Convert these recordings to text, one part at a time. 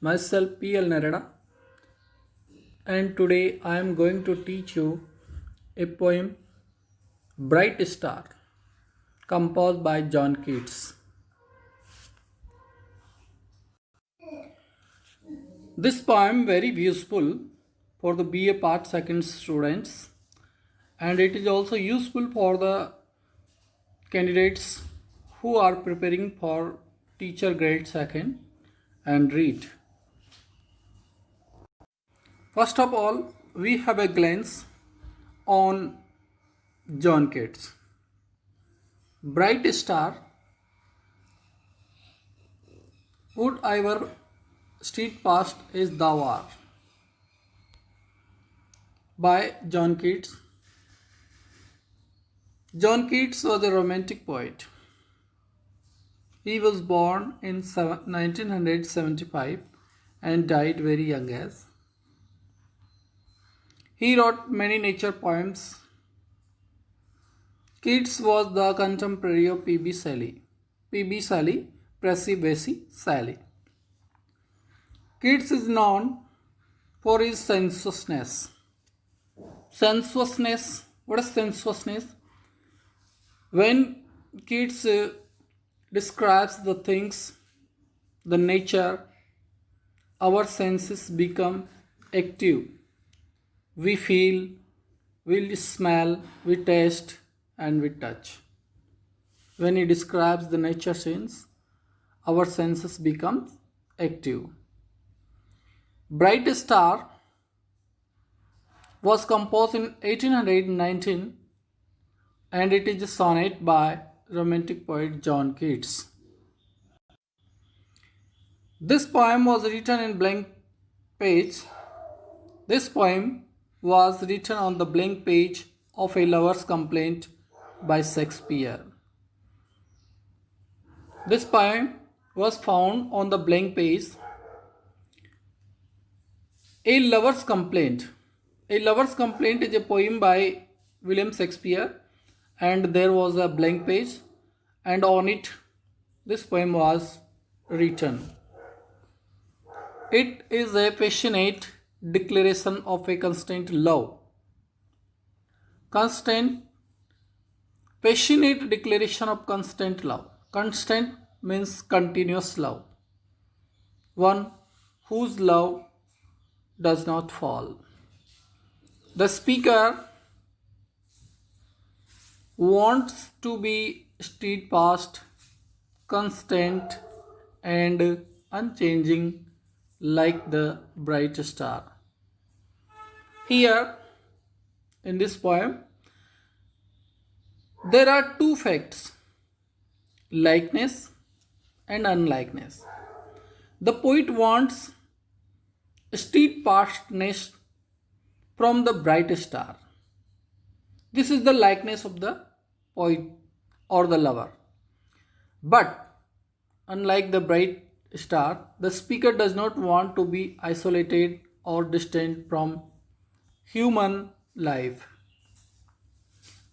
myself PL Narada, and today I am going to teach you a poem Bright Star composed by John Keats. This poem very useful for the BA Part 2nd students, and it is also useful for the candidates who are preparing for teacher grade 2nd and read. First of all, we have a glance on John Keats. Bright star, would ever street past as thou art, by John Keats. John Keats was a romantic poet. He was born in 1975 and died very young age. He wrote many nature poems. Keats was the contemporary of P.B. Shelley. P.B. Shelley, Percy Bysshe Shelley. Keats is known for his sensuousness. Sensuousness, what is sensuousness? When Keats describes the things, the nature, our senses become active. We feel, we smell, we taste, and we touch. When he describes the nature scenes, our senses become active. Bright Star was composed in 1819 and it is a sonnet by romantic poet John Keats. This poem was written in blank page. This poem was written on the blank page of a lover's complaint by Shakespeare. This poem was found on the blank page. A Lover's Complaint. A Lover's Complaint is a poem by William Shakespeare, and there was a blank page, and on it this poem was written. It is a passionate declaration of a constant love. Passionate declaration of constant love. Constant means continuous love. One whose love does not fall. The speaker wants to be steadfast, constant, and unchanging like the bright star. Here, in this poem, there are two facts, likeness and unlikeness. The poet wants steadfastness from the bright star. This is the likeness of the poet or the lover. But unlike the bright star, the speaker does not want to be isolated or distant from human life.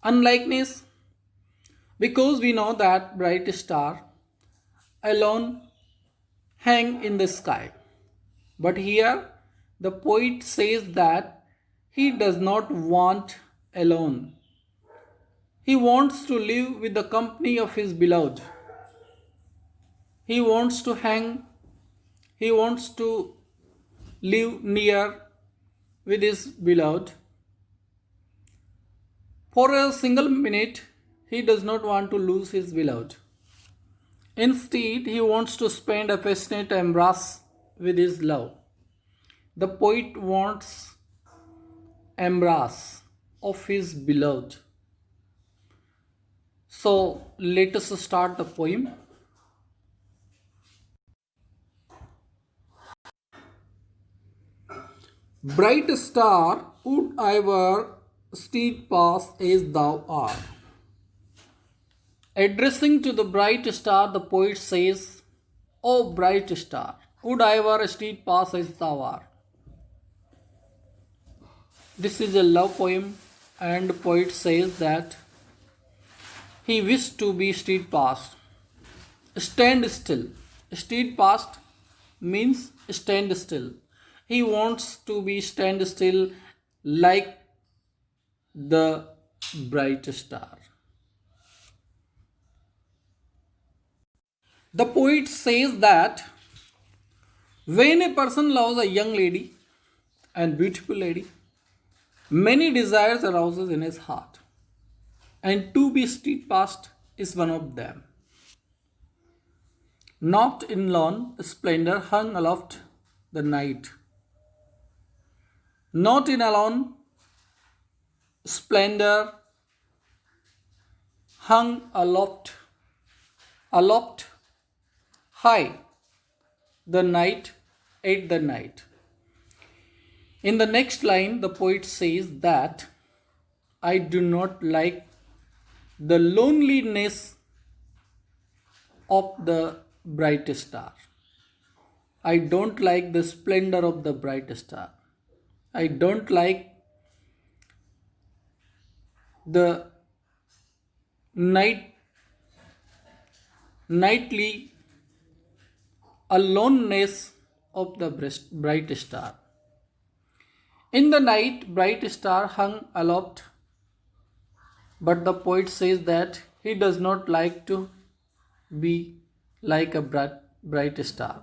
Unlikeness, because we know that bright star alone hang in the sky. But here the poet says that he does not want alone. He wants to live with the company of his beloved. He wants to live near with his beloved. For a single minute, he does not want to lose his beloved. Instead, he wants to spend a passionate embrace with his love. The poet wants embrace of his beloved. So let us start the poem. Bright star, would I were steadfast as thou art. Addressing to the bright star, the poet says, O bright star, would I were steadfast as thou art. This is a love poem, and the poet says that he wished to be steadfast. Stand still. Steadfast means stand still. He wants to be stand still like the bright star. The poet says that when a person loves a young lady and beautiful lady, many desires arouses in his heart, and to be steadfast is one of them. Not in lawn splendor hung aloft the night, not in alone splendor hung aloft high the night at the night. In the next line, the poet says that I do not like the loneliness of the bright star. I don't like the splendor of the bright star. I don't like the nightly aloneness of the bright star. In the night, bright star hung aloft, but the poet says that he does not like to be like a bright star.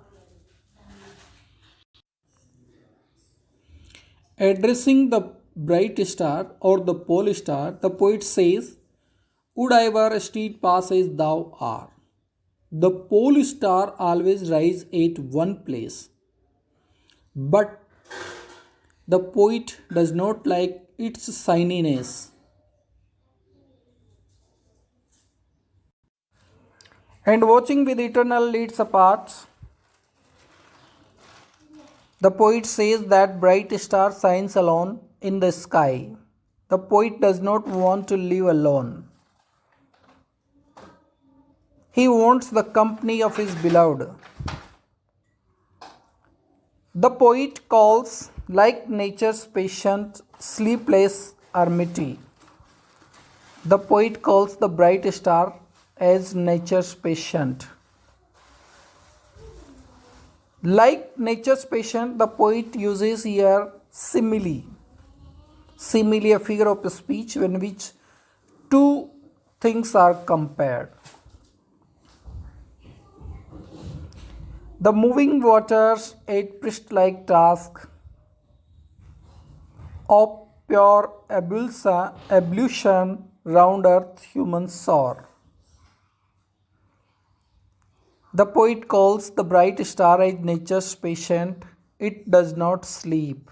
Addressing the bright star or the pole star, the poet says, would I were a street pass as thou art. The pole star always rise at one place, but the poet does not like its shininess. And watching with eternal leads apart, the poet says that bright star shines alone in the sky. The poet does not want to live alone. He wants the company of his beloved. The poet calls like nature's patient, sleepless eremity. The poet calls the bright star as nature's patient. Like nature's patient, the poet uses here simile. Simile, a figure of speech in which two things are compared. The moving waters at priest-like task of pure ablution round earth human soar. The poet calls the bright star as nature's patient. It does not sleep.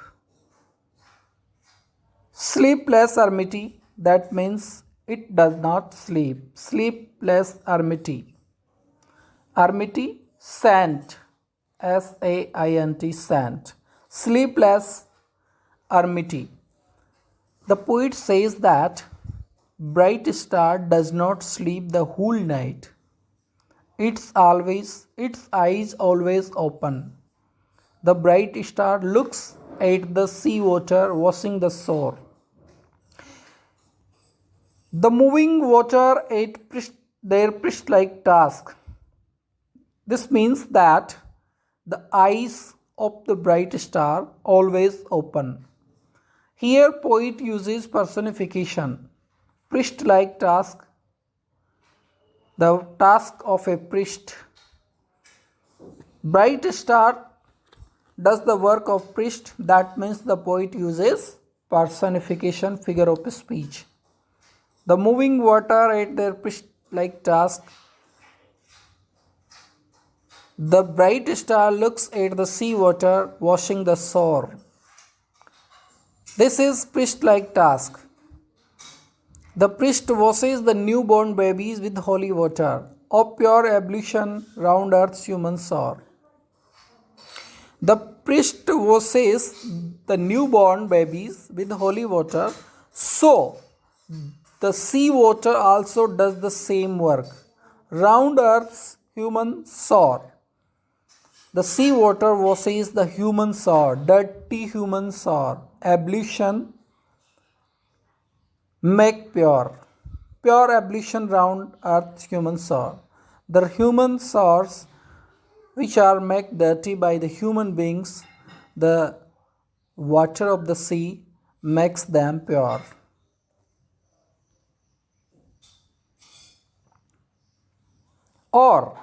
Sleepless eremity, that means it does not sleep. Sleepless eremity. Eremity, saint. S-A-I-N-T, saint. Sleepless eremity. The poet says that bright star does not sleep the whole night. Its eyes always open. The bright star looks at the sea water washing the shore. The moving water at their priest-like task. This means that the eyes of the bright star always open. Here poet uses personification. Priest-like task, the task of a priest. Bright star does the work of priest, that means the poet uses personification, figure of speech. The moving water at their priest-like task. The bright star looks at the sea water washing the shore. This is priest-like task. The priest washes the newborn babies with holy water of pure ablution round earth's human shore. The priest washes the newborn babies with holy water, so the sea water also does the same work round earth's human shore. The sea water washes the human shore, dirty human shore. Ablution, make pure. Pure ablution round earth's human shore. The human shores which are made dirty by the human beings, the water of the sea makes them pure. Or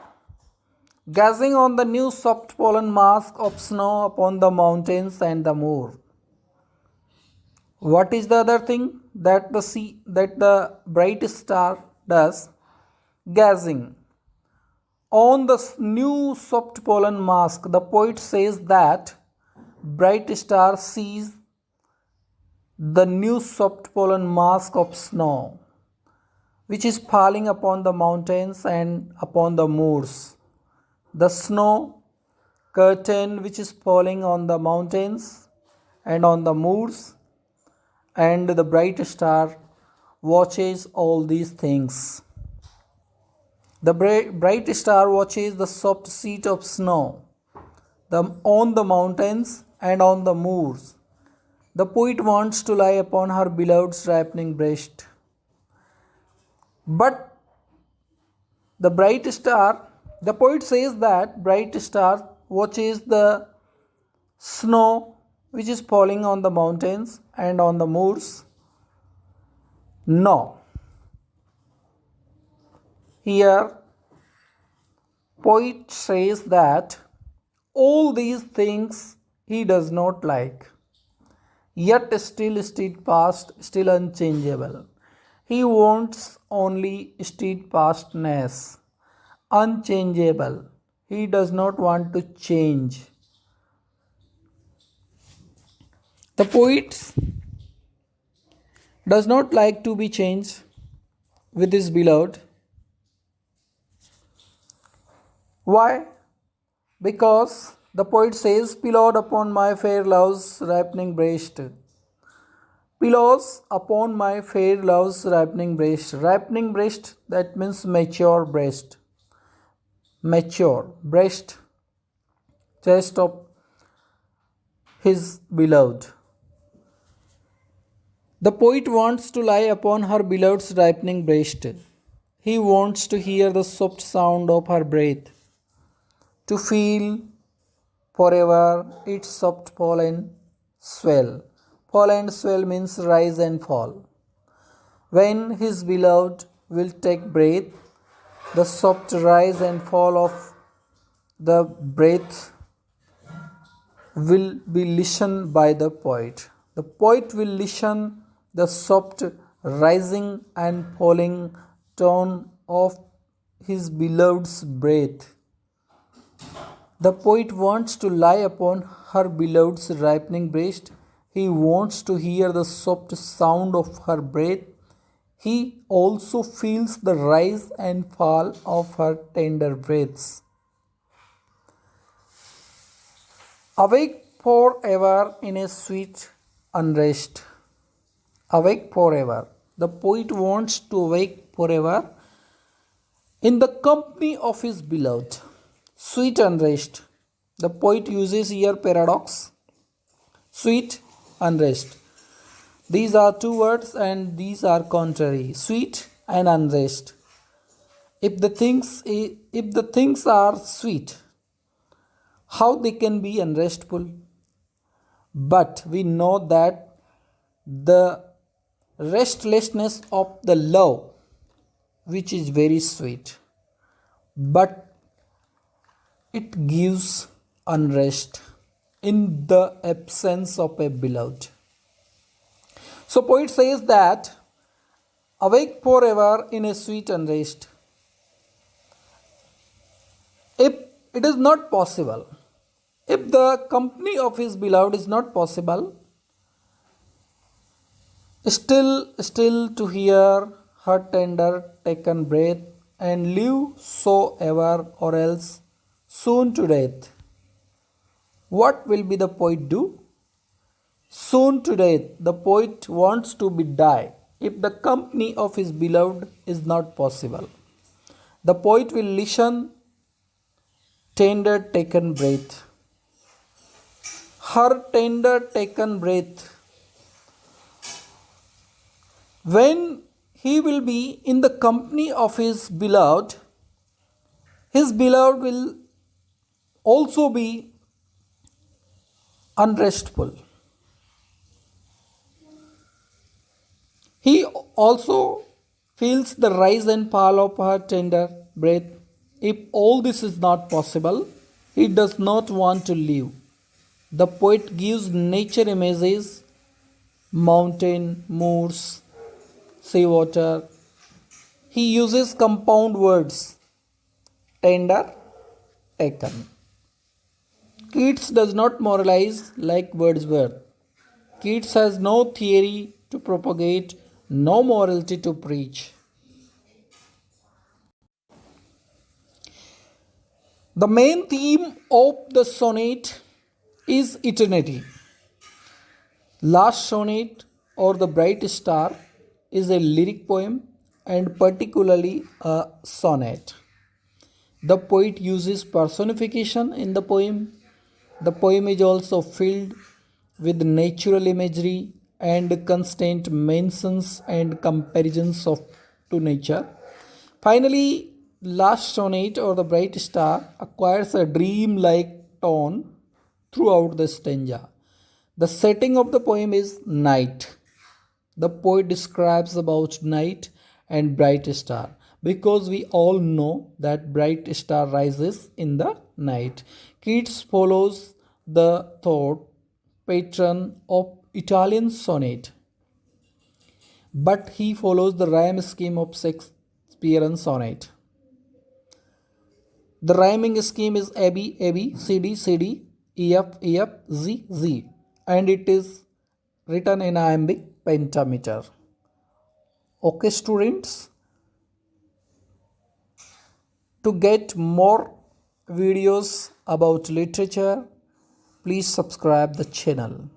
gazing on the new soft pollen mask of snow upon the mountains and the moor. What is the other thing that the bright star does? Gazing on the new soft pollen mask. The poet says that bright star sees the new soft pollen mask of snow which is falling upon the mountains and upon the moors. The snow curtain which is falling on the mountains and on the moors, and the bright star watches all these things. The bright star watches the soft sheet of snow on the mountains and on the moors. The poet wants to lie upon her beloved's ripening breast. But the poet says that bright star watches the snow which is falling on the mountains and on the moors. No. Here, poet says that all these things he does not like, yet still steadfast, still unchangeable. He wants only steadfastness, unchangeable. He does not want to change. The poet does not like to be changed with his beloved. Why? Because the poet says, "Pillowed upon my fair love's ripening breast." Pillows upon my fair love's ripening breast. Ripening breast, that means mature breast. Mature breast, chest of his beloved. The poet wants to lie upon her beloved's ripening breast. He wants to hear the soft sound of her breath, to feel forever its soft pollen swell. Fall and swell means rise and fall. When his beloved will take breath, the soft rise and fall of the breath will be listened by the poet. The poet will listen the soft rising and falling tone of his beloved's breath. The poet wants to lie upon her beloved's ripening breast. He wants to hear the soft sound of her breath. He also feels the rise and fall of her tender breaths. Awake forever in a sweet unrest. Awake forever. The poet wants to awake forever in the company of his beloved. Sweet unrest. The poet uses here paradox. Sweet unrest. These are two words and these are contrary. Sweet and unrest. If the things are sweet, how they can be unrestful? But we know that the restlessness of the love, which is very sweet, but it gives unrest in the absence of a beloved. So poet says that awake forever in a sweet unrest. If it is not possible, if the company of his beloved is not possible, still to hear her tender taken breath and live so ever or else soon to death. What will be the poet do? Soon to death, the poet wants to be die if the company of his beloved is not possible. The poet will listen tender taken breath. Her tender taken breath. When he will be in the company of his beloved will also be unrestful. He also feels the rise and fall of her tender breath. If all this is not possible, he does not want to live. The poet gives nature images, mountain, moors, seawater. He uses compound words, tender, taken. Keats does not moralize like Wordsworth. Keats has no theory to propagate, no morality to preach. The main theme of the sonnet is eternity. Last sonnet or the bright star is a lyric poem and particularly a sonnet. The poet uses personification in the poem. The poem is also filled with natural imagery and constant mentions and comparisons of to nature. Finally, last sonnet or the bright star acquires a dream-like tone throughout the stanza. The setting of the poem is night. The poet describes about night and bright star because we all know that bright star rises in the night. Keats follows the thought pattern of Italian sonnet, but he follows the rhyme scheme of Shakespearean sonnet. The rhyming scheme is A B A B C D C D E F E F Z Z, and it is written in iambic pentameter. Okay, students, to get more videos about literature, please subscribe the channel.